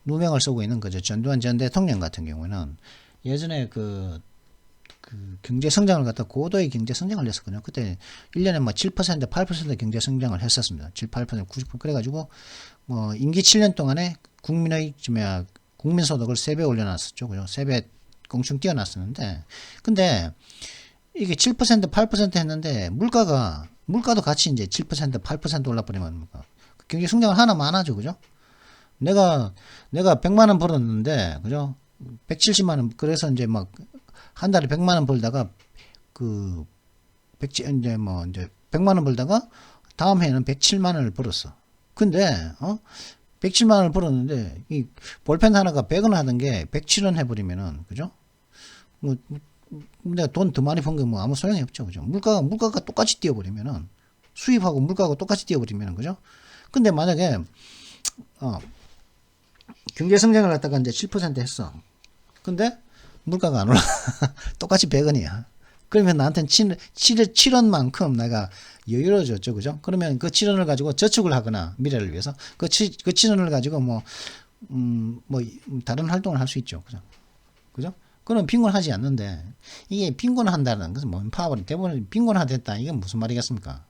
[SPEAKER 1] 누명을 쓰고 있는 거죠. 전두환 전 대통령 같은 경우에는 예전에 그 경제 성장을 갖다 고도의 경제 성장을 했었거든요. 그때 1년에 7%, 8% 경제 성장을 했었습니다. 7, 8%, 90% 그래가지고 임기 7년 동안에 국민 소득을 3배 올려놨었죠. 그죠? 3배 공충 뛰어났었는데, 근데 이게 7%, 8% 했는데 물가도 같이 이제 7%, 8% 올라버리면 경제 성장을 하나만 안 하죠. 그죠? 내가 100만 원 벌었는데, 그죠? 170만 원, 그래서 이제 한 달에 100만 원 벌다가, 이제 100만 원 벌다가, 다음 해에는 107만 원을 벌었어. 근데, 107만 원을 벌었는데, 이 볼펜 하나가 100원 하던 게 107원 해버리면은, 그죠? 내가 돈 더 많이 번 게 아무 소용이 없죠. 그죠? 물가가 똑같이 뛰어버리면은, 수입하고 물가가 똑같이 뛰어버리면은, 그죠? 근데 만약에, 경제 성장을 갖다가 이제 7% 했어. 근데 물가가 안 올라. 똑같이 100원이야. 그러면 나한테는 7원만큼 내가 여유로워졌죠. 그죠? 그러면 그 7원을 가지고 저축을 하거나 미래를 위해서 그 7원을 가지고 다른 활동을 할 수 있죠. 그죠? 그죠? 그럼 빈곤하지 않는데 이게 빈곤한다는 것은 파벌이 대부분 빈곤화됐다. 이게 무슨 말이겠습니까?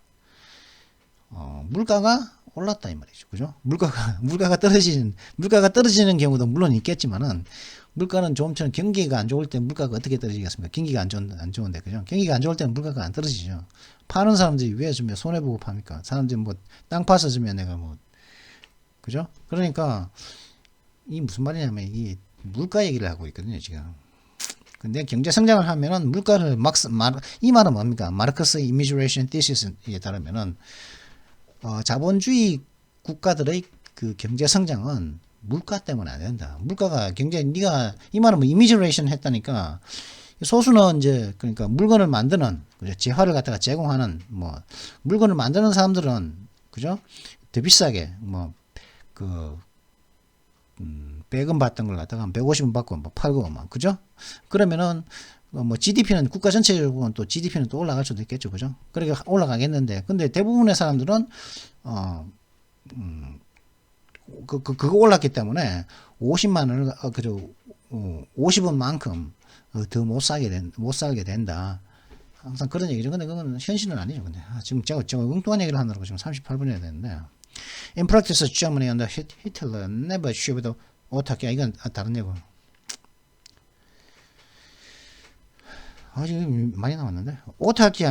[SPEAKER 1] 물가가 올랐다 이 말이죠. 그죠? 물가가 떨어지는 경우도 물론 있겠지만은 물가는 조금처럼 경기가 안 좋을 때 물가가 어떻게 떨어지겠습니까? 경기가 안 좋은데, 그죠? 경기가 안 좋을 때는 물가가 안 떨어지죠. 파는 사람들이 왜 주면 손해보고 팝니까? 사람들이 땅 파서 주면 내가 그죠? 그러니까, 이 무슨 말이냐면, 이 물가 얘기를 하고 있거든요, 지금. 근데 경제 성장을 하면은 물가를 이 말은 뭡니까? 마르크스 이미그레이션 티시스에 따르면은, 자본주의 국가들의 그 경제 성장은 물가 때문에 안 된다. 물가가 네가 이 말은 이미그레이션 했다니까 소수는 이제 그러니까 물건을 만드는 그죠? 재화를 갖다가 제공하는 물건을 만드는 사람들은 그죠? 더 비싸게 100원 받던 걸 갖다가 150원 받고 팔고 그죠? 그러면은 GDP는 국가 전체적으로는 또 GDP는 또 올라갈 수도 있겠죠. 그죠? 그러니까 올라가겠는데 근데 대부분의 사람들은 그거 올랐기 때문에 50만 원을 그저 50원만큼 더 못 살게 된다. 항상 그런 얘기죠. 근데 그건 현실은 아니죠. 근데 지금 제가 엉뚱한 얘기를 하느라고 지금 38분이나 됐는데. In practice, Germany under Hitler never achieved autarky. 이건 다른 얘기고. 지금 많이 나왔는데. autarky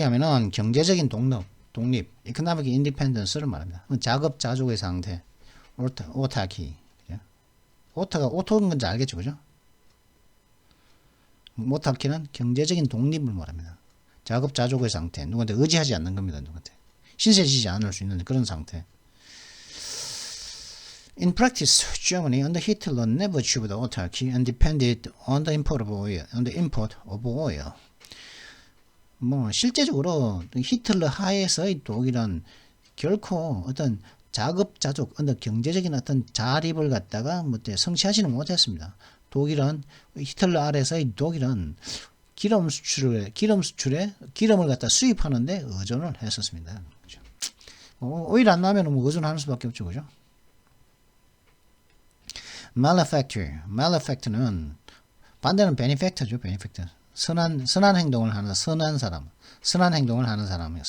[SPEAKER 1] 하면은 경제적인 독립, economic independence를 말합니다. 자급자족의 상태. autarky. 오토는 건지 알겠죠, 그죠? autarky는 경제적인 독립을 말합니다. 자급자족의 상태. 누구한테 의지하지 않는 겁니다, 누구한테. 신세지지 않을 수 있는 그런 상태. In practice, Germany under Hitler never achieved autarky and depended on the import of oil. 실제적으로 히틀러 하에서의 독일은 결코 어떤 자급자족, 어떤 경제적인 어떤 자립을 갖다가 성취하지는 못했습니다. 히틀러 아래서의 독일은 기름을 갖다 수입하는데 의존을 했었습니다. 그죠? 오일 안 나면 의존하는 수밖에 없죠, 그죠? malefactor는 반대는 benefactor죠, benefactor. 선한 행동을 하는 선한 사람이에요.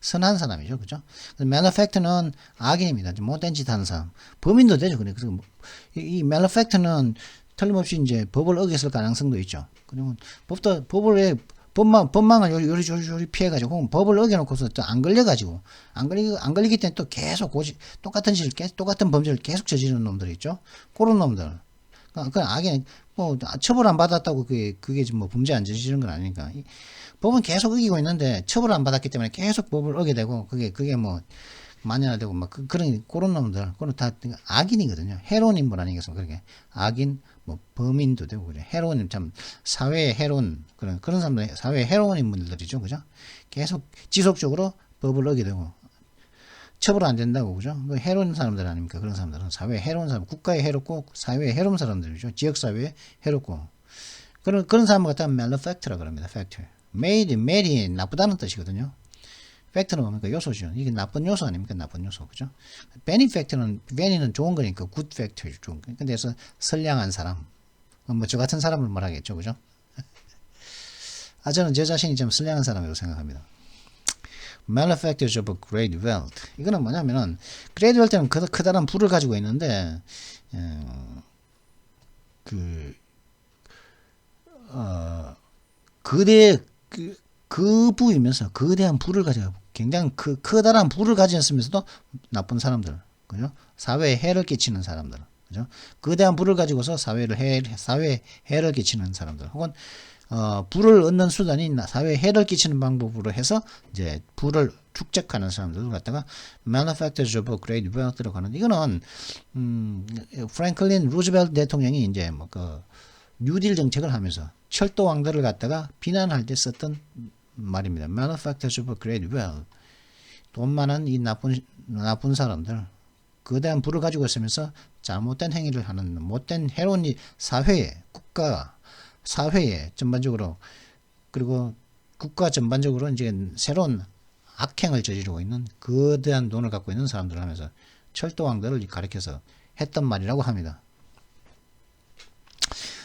[SPEAKER 1] 선한 사람이죠, 그죠? malefactor는 악인입니다. 못된 짓 하는 사람. 범인도 되죠, 그래. 그래서 이 malefactor는 틀림없이 이제 법을 어겼을 가능성도 있죠. 그러면 법망을 요리 피해가지고, 혹은 법을 어겨놓고서 또 안 걸려가지고, 안 걸리기 때문에 또 계속 똑같은 범죄를 계속 저지르는 놈들이 있죠. 그런 놈들. 그 악인 뭐 처벌 안 받았다고 그게 뭐 범죄 안 저지른 건 아니니까. 법은 계속 어기고 있는데 처벌 안 받았기 때문에 계속 법을 어게 되고 그게 뭐 만연화되고 막 그런 놈들 그건 다 악인이거든요. 해로운 인물 아니겠습니까? 그렇게 악인 뭐 범인도 되고 그래. 해로운 참 사회에 해로운 그런 사람들 사회에 해로운 인물들이죠, 그죠? 계속 지속적으로 법을 어게 되고 처벌 안 된다고 그죠? 그 해로운 사람들 아닙니까? 그런 사람들은 사회에 해로운 사람, 국가에 해롭고 사회에 해로운 사람들이죠. 지역 사회에 해롭고 그런 사람을 갖다가 malefactor라 그럽니다. factor. made이 나쁘다는 뜻이거든요. 팩트는 뭡니까? 요소죠. 이게 나쁜 요소 아닙니까? 나쁜 요소. 그죠? benefactor는 좋은 거니까 good factor. 좋은 거. 근데 그래서 선량한 사람. 뭐 저 같은 사람을 말하겠죠. 그죠? 저는 제 자신이 좀 선량한 사람이라고 생각합니다. malefactors of great wealth. 이거는 뭐냐면은 great wealth는 커다란 부를 가지고 있는데 그 부이면서 거대한 부를 가지고 굉장히 커다란 부를 가졌으면서도 나쁜 사람들, 그죠? 사회에 해를 끼치는 사람들, 그죠? 거대한 부를 가지고서 사회에 해를 끼치는 사람들, 혹은 부를 얻는 수단이 사회에 해를 끼치는 방법으로 해서 이제 부를 축적하는 사람들을 갖다가 manufacturers of great wealth라고 하는데 이거는 프랭클린 루즈벨트 대통령이 이제 뭐 뉴딜 정책을 하면서 철도 왕들을 갖다가 비난할 때 썼던 말입니다. Manufacturers of great wealth. 돈 많은 이 나쁜 사람들, 거대한 부를 가지고 있으면서 잘못된 행위를 하는 못된 해로운 사회에, 사회에 전반적으로 그리고 국가 전반적으로 이제 새로운 악행을 저지르고 있는 거대한 돈을 갖고 있는 사람들을 하면서 철도 왕들을 가리켜서 했던 말이라고 합니다.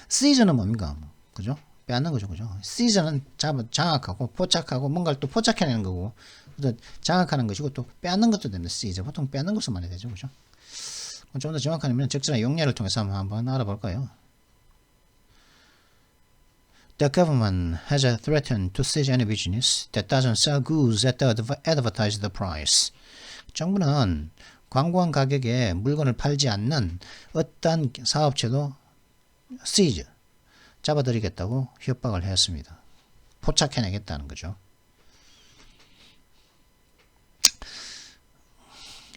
[SPEAKER 1] 시즌은 뭡니까? 그죠? 빼앗는 거죠, 그죠? 시즌은 장악하고 포착하고 뭔가를 또 포착해내는 거고, 또 장악하는 것이고 또 빼앗는 것도 됩니다. 시즌 보통 빼앗는 것을 많이 되죠, 그죠? 좀 더 정확하면 적절한 용례를 통해서 한번 알아볼까요? The government has threatened to seize any business that doesn't sell goods at the advertised price. 정부는 광고한 가격에 물건을 팔지 않는 어떤 사업체도 seize 잡아들이겠다고 협박을 했습니다. 포착해내겠다는 거죠.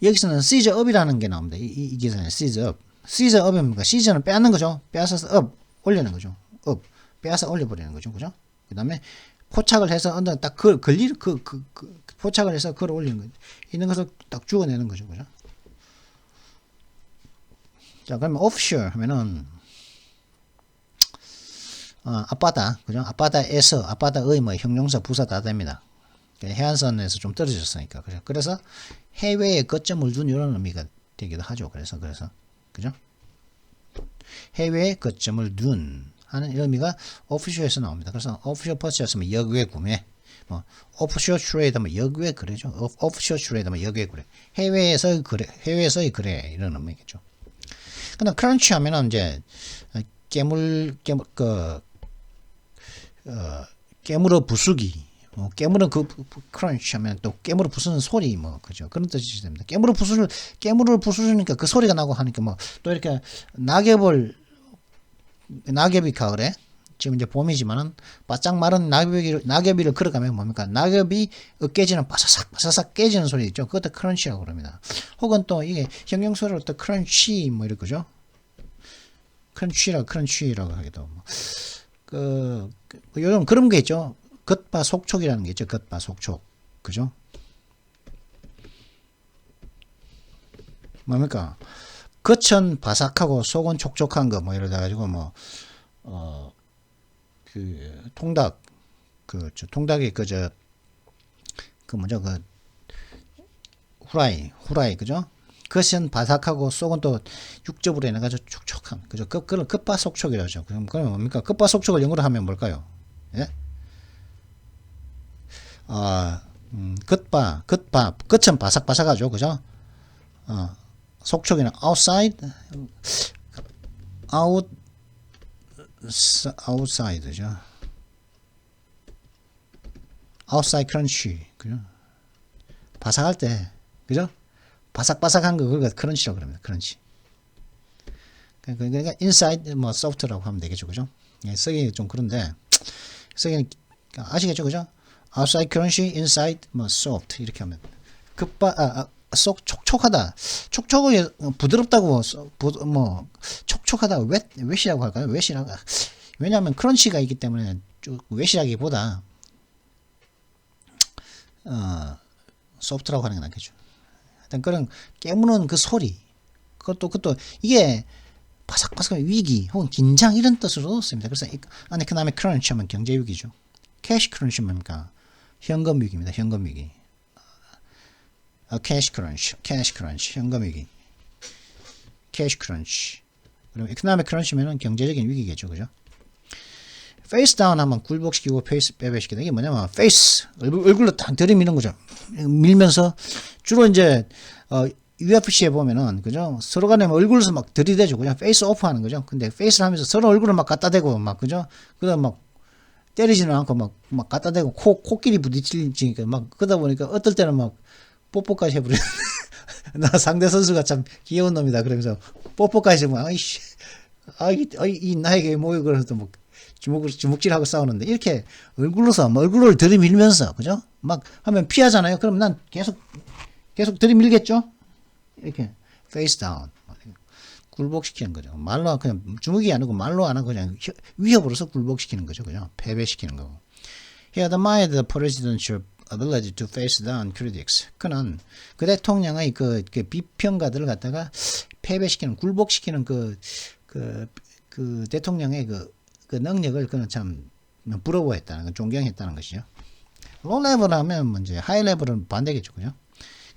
[SPEAKER 1] 여기서는 seize up이라는 게 나옵니다. 이 기사는 seize up. seize up이 뭡니까? seize는 빼앗는 거죠. 빼앗아서 up 올리는 거죠. up 빼앗아 올려버리는 거죠. 그죠? 그 다음에 포착을 해서 언더 딱 포착을 해서 걸어 올리는 거죠. 있는 것을 딱 주워내는 거죠. 그죠? 자, 그러면 offshore 하면은 앞바다, 그죠? 앞바다의 뭐 형용사, 부사 다 됩니다. 해안선에서 좀 떨어졌으니까, 그죠? 그래서 해외에 거점을 둔 이런 의미가 되기도 하죠. 그래서, 그죠? 해외에 거점을 둔 하는 의미가 offshore에서 나옵니다. 그래서 offshore purchase면 역외 구매, 뭐 offshore trade 하면 역외 거래죠. offshore trade 하면 역외 거래. 해외에서의 거래 이런 의미겠죠. 근데 crunch 하면은 이제 깨물어 부수기, 깨물어 crunch 하면 또 깨물어 부수는 소리, 뭐, 그죠? 그런 뜻이 됩니다. 깨물어 부수니까 그 소리가 나고 하니까 뭐, 또 이렇게 낙엽이 가을에, 지금 이제 봄이지만은, 바짝 마른 낙엽이를 걸어가면 뭡니까? 낙엽이 깨지는, 바사삭 깨지는 소리 있죠? 그것도 crunch라고 그럽니다. 혹은 또 이게 형용사로 또 crunch, 뭐, 이럴 거죠? crunch라고 하기도, 뭐. 요즘 그런 게 있죠. 겉바속촉이라는 게 있죠. 겉바속촉. 그죠? 뭡니까? 겉은 바삭하고 속은 촉촉한 거, 뭐, 이러다 가지고, 뭐, 통닭, 통닭이 후라이, 그죠? 겉은 바삭하고 속은 또 육즙으로 인해가지고 촉촉한, 그죠? 그걸 겉바속촉이라고 하죠. 그럼 뭡니까? 겉바속촉을 영어로 하면 뭘까요? 예? 겉은 바삭바삭하죠. 그죠? 속촉이는 outside죠. outside crunchy. 그죠? 바삭할 때, 그죠? 바삭바삭한 거, 그걸 크런치라고 그럽니다. 크런치. 그러니까 inside 뭐 soft라고 하면 되겠죠, 그죠? 예, 쓰기 좀 그런데 쓰기는 아시겠죠, 그죠? outside crunchy, inside 뭐 soft 이렇게 하면 쏙 촉촉하다. 촉촉이 부드럽다고 뭐 촉촉하다 웻이라고 할까요? 웻이라고. 왜냐하면 크런치가 있기 때문에 웻이라기보다 소프트라고 하는 게 낫겠죠. 하여튼 그런 깨무는 그 소리 그것도 이게 바삭바삭한 위기 혹은 긴장 이런 뜻으로 씁니다. 그래서 안에 그 다음에 크런치 하면 경제 위기죠. 캐시 크런치 뭡니까? 현금 위기입니다. 현금 위기. 캐시 크런치, 현금 위기. 캐시 크런치. 그럼 그 다음에 크런치면은 경제적인 위기겠죠, 그죠? 페이스 다운 하면 굴복시키고 페이스 빼배시키다. 이게 뭐냐면 페이스 얼굴로 딱 들이미는 거죠. 밀면서 주로 이제 UFC에 보면은 그죠? 서로 간에 얼굴에서 막 들이대죠. 그냥 페이스 오프 하는 거죠. 근데 페이스를 하면서 서로 얼굴을 막 갖다 대고 막 그죠? 그다음 막 때리지는 않고 막 갖다 대고 코끼리 부딪히니까 막 그러다 보니까 어떨 때는 막 뽀뽀까지 해버리는. 나 상대 선수가 참 귀여운 놈이다. 그러면서 뽀뽀까지 막 아이씨, 이 나에게 뭐요? 그래서 뭐 주먹질하고 싸우는데 이렇게 얼굴을 들이밀면서 그죠? 막 하면 피하잖아요. 그럼 난 계속 들이밀겠죠? 이렇게 페이스 다운 굴복시키는 거죠. 말로 그냥 주먹이 아니고 말로 안 하고 그냥 위협으로서 굴복시키는 거죠. 그죠? 패배시키는 거고. He admired the presidential ability to face down critics. 그는 그 대통령의 그 비평가들을 갖다가 패배시키는 굴복시키는 그 대통령의 그 능력을 그는 참 부러워했다는, 존경했다는 것이죠. 로우 레벨 하면 문제, 하이 레벨은 반대겠죠, 그죠?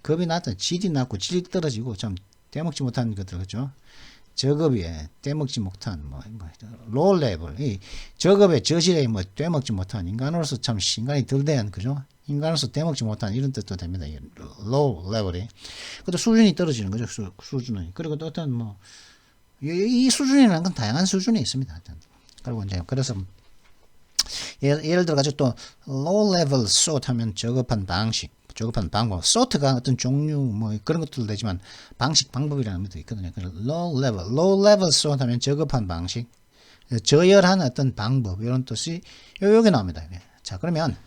[SPEAKER 1] 급이 낮다, 질이 낮고 질이 떨어지고 참 떼먹지 못한 것들, 그죠? 저급에 떼먹지 못한 로우 레벨, 이 저급의 저질에 떼먹지 못한 인간으로서 참 인간이 덜 대한, 그죠? 인간으로서 떼먹지 못한 이런 뜻도 됩니다. 로우 레벨이. 그것도 수준이 떨어지는 거죠, 수준이. 그리고 또 어떤 이 수준이라는 건 다양한 수준이 있습니다. 하여튼. 그리고 이제 그래서 예를 들어 가지고 또 low level sort 하면 저급한 방식, 저급한 방법. sort가 어떤 종류 뭐 그런 것들도 되지만 방법이라는 것도 있거든요. low level sort 하면 저급한 방식, 저열한 어떤 방법 이런 뜻이 여기 나옵니다. 자, 그러면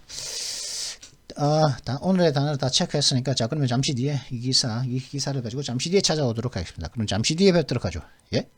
[SPEAKER 1] 오늘의 단어를 다 체크했으니까 자, 그러면 잠시 뒤에 이 기사를 가지고 잠시 뒤에 찾아오도록 하겠습니다. 그럼 잠시 뒤에 뵙도록 하죠. 예.